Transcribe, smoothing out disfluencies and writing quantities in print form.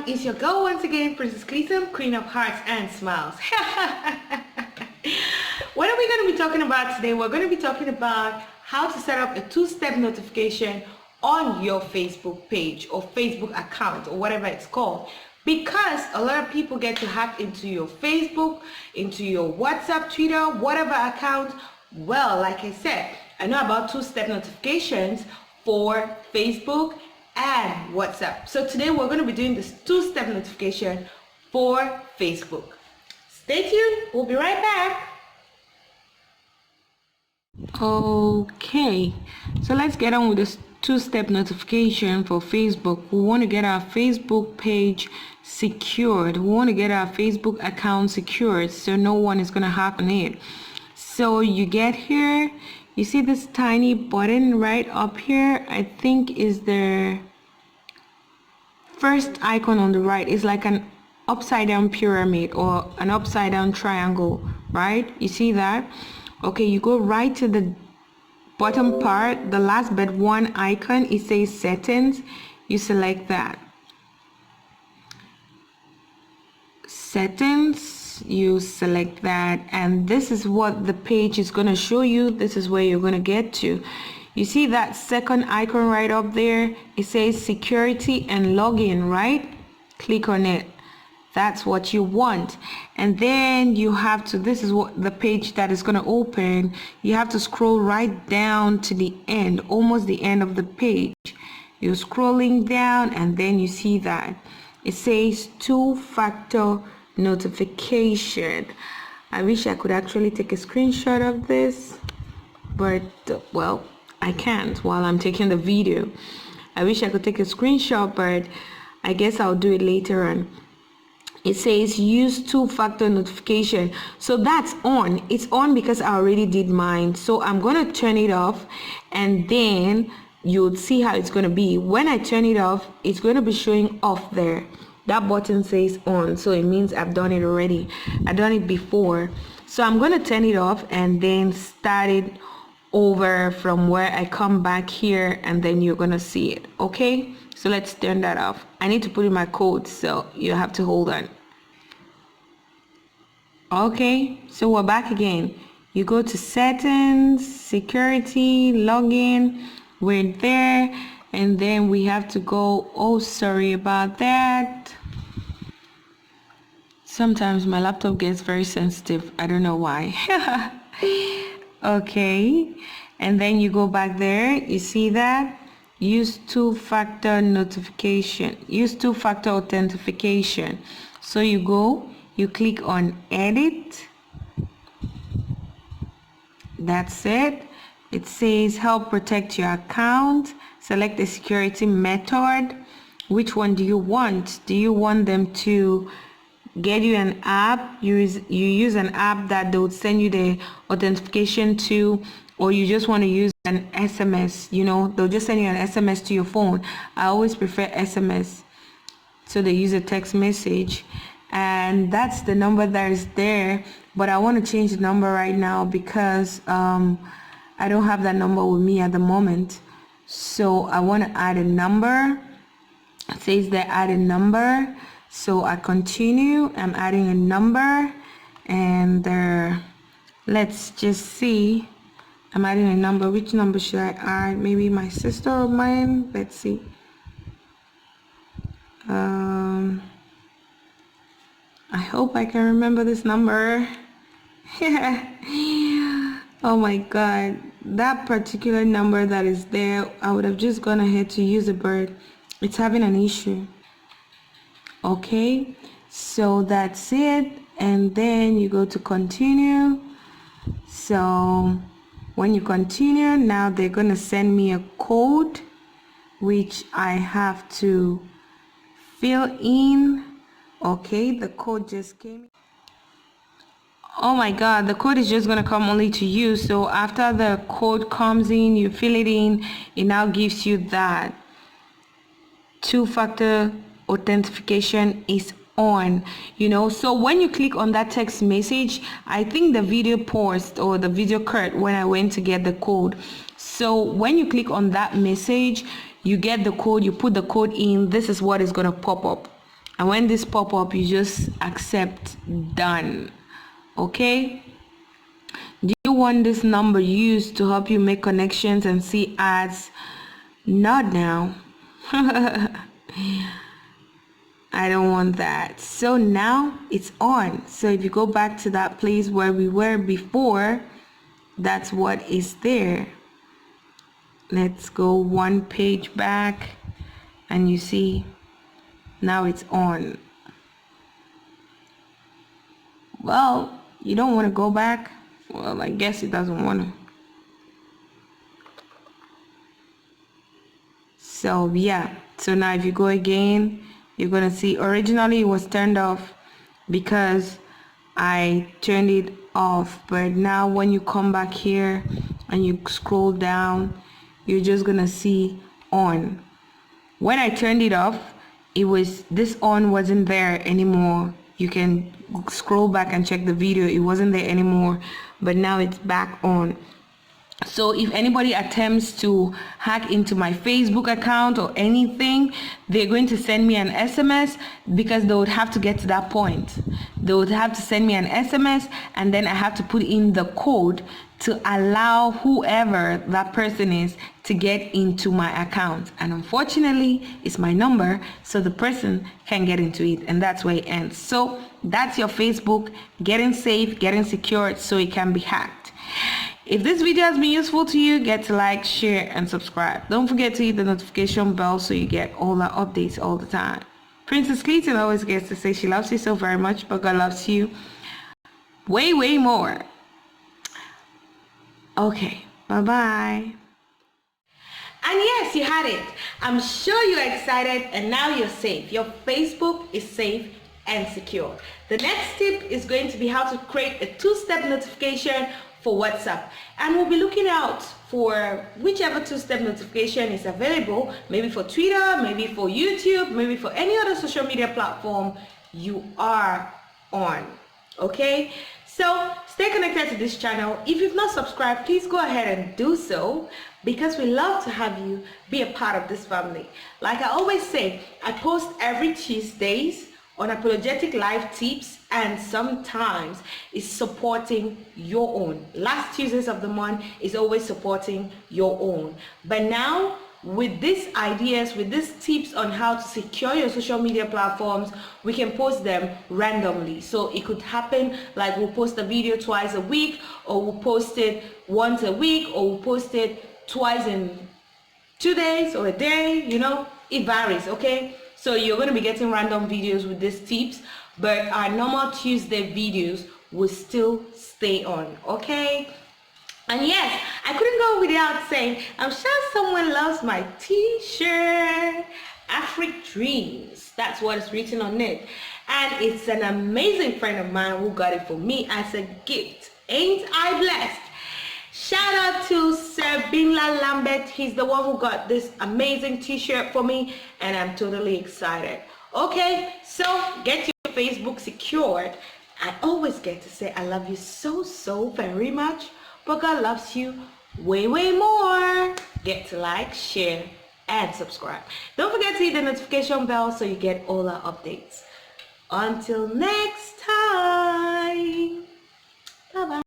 It's your girl once again, Princess Clitin, Queen of Hearts and Smiles. What are we going to be talking about today? We're going to be talking about how to set up a two-step notification on your Facebook page or Facebook account or whatever it's called, because a lot of people get to hack into your Facebook, into your WhatsApp, Twitter, whatever account. Well, like I said, I know about two-step notifications for Facebook and WhatsApp. So today we're going to be doing this two-step notification for Facebook. Stay tuned. We'll be right back. Okay, so let's get on with this two-step notification for Facebook. We want to get our Facebook page secured. We want to get our Facebook account secured so no one is going to hack on it. So you get here, you see this tiny button right up here, I think is the first icon on the right. It's like an upside down pyramid or an upside down triangle, right? You see that? Okay, you go right to the bottom part, the last but one icon, it says settings. You select that. Settings, you select that, and this is what the page is going to show you. This is where you're going to get to. You see that second icon right up there? It says security and login, right? Click on it. That's what you want. And then you have to, this is what the page that is going to open. You have to scroll right down to the end, almost the end of the page. You're scrolling down and then you see that it says two-factor notification. I wish I could actually take a screenshot of this, but well, I can't while I'm taking the video. I wish I could take a screenshot, but I guess I'll do it later on. It says use two-factor notification. So that's on. It's on because I already did mine. So I'm going to turn it off and then you'll see how it's going to be. When I turn it off, it's going to be showing off there. That button says on. So it means I've done it already. I've done it before. So I'm going to turn it off and then start it over from where I come back here, and then you're going to see it. Okay? So let's turn that off. I need to put in my code, so you have to hold on. Okay, so we're back again. You go to settings, security, login. We're there, and then we have to go, oh, sorry about that. Sometimes my laptop gets very sensitive. I don't know why. Okay, and then you go back there. You see that? Use two-factor notification. Use two-factor authentication. So you go, you click on edit. That's it. It says help protect your account. Select the security method. Which one do you want? Do you want them to get you an app? You use an app that they would send you the authentication to, or you just want to use an SMS? You know, they'll just send you an SMS to your phone. I always prefer SMS, so they use a text message, and that's the number that is there. But I want to change the number right now because I don't have that number with me at the moment. So I want to add a number. It says that add a number. So I continue. I'm adding a number, and let's just see. I'm adding a number. Which number should I add? Maybe my sister or mine. Let's see. I hope I can remember this number. Oh my god, that particular number that is there, I would have just gone ahead to use it, but it's having an issue. Okay, so that's it, and then you go to continue. So when you continue, now they're going to send me a code which I have to fill in. Okay, the code just came. Oh my god, the code is just going to come only to you. So after the code comes in, you fill it in, it now gives you that two-factor authentication is on, you know. So when you click on that text message, I think the video paused or the video cut when I went to get the code. So when you click on that message, you get the code, you put the code in, this is what is going to pop up. And when this pop up, you just accept done. Okay? Do you want this number used to help you make connections and see ads? Not now. I don't want that. So now it's on. So if you go back to that place where we were before, that's what is there. Let's go one page back and you see now it's on. Well, you don't want to go back. Well, I guess it doesn't want to. So yeah, so now if you go again, you're gonna see originally it was turned off because I turned it off, but now when you come back here and you scroll down, you're just gonna see on. When I turned it off, it was, this on wasn't there anymore. You can scroll back and check the video, it wasn't there anymore, but now it's back on. So if anybody attempts to hack into my Facebook account or anything, they're going to send me an SMS, because they would have to get to that point. They would have to send me an SMS, and then I have to put in the code to allow whoever that person is to get into my account. And unfortunately, it's my number, so the person can get into it, and that's where it ends. So that's your Facebook getting safe, getting secured so it can be hacked. If this video has been useful to you, get to like, share, and subscribe. Don't forget to hit the notification bell so you get all our updates all the time. Princess Clitin always gets to say she loves you so very much, but God loves you way, way more. Okay, bye-bye. And yes, you had it. I'm sure you're excited and now you're safe. Your Facebook is safe and secure. The next tip is going to be how to create a two-step notification for WhatsApp, and we'll be looking out for whichever two-step notification is available, maybe for Twitter, maybe for YouTube, maybe for any other social media platform you are on. Okay, so stay connected to this channel. If you've not subscribed, please go ahead and do so, because we love to have you be a part of this family. Like I always say, I post every Tuesdays on apologetic live tips, and sometimes it's supporting your own. Last Tuesdays of the month is always supporting your own. But now with these ideas, with these tips on how to secure your social media platforms, we can post them randomly. So it could happen like we'll post a video twice a week, or we'll post it once a week, or we'll post it twice in 2 days or a day, you know, it varies. Okay, so you're going to be getting random videos with these tips, but our normal Tuesday videos will still stay on. Okay, and yes, I couldn't go without saying, I'm sure someone loves my t-shirt, Afric Dreams. That's what is written on it, and it's an amazing friend of mine who got it for me as a gift. Ain't I blessed? Shout out to Sir Binla Lambert. He's the one who got this amazing t-shirt for me, and I'm totally excited. Okay, so get your Facebook secured. I always get to say I love you so, so very much, but God loves you way, way more. Get to like, share, and subscribe. Don't forget to hit the notification bell so you get all our updates. Until next time.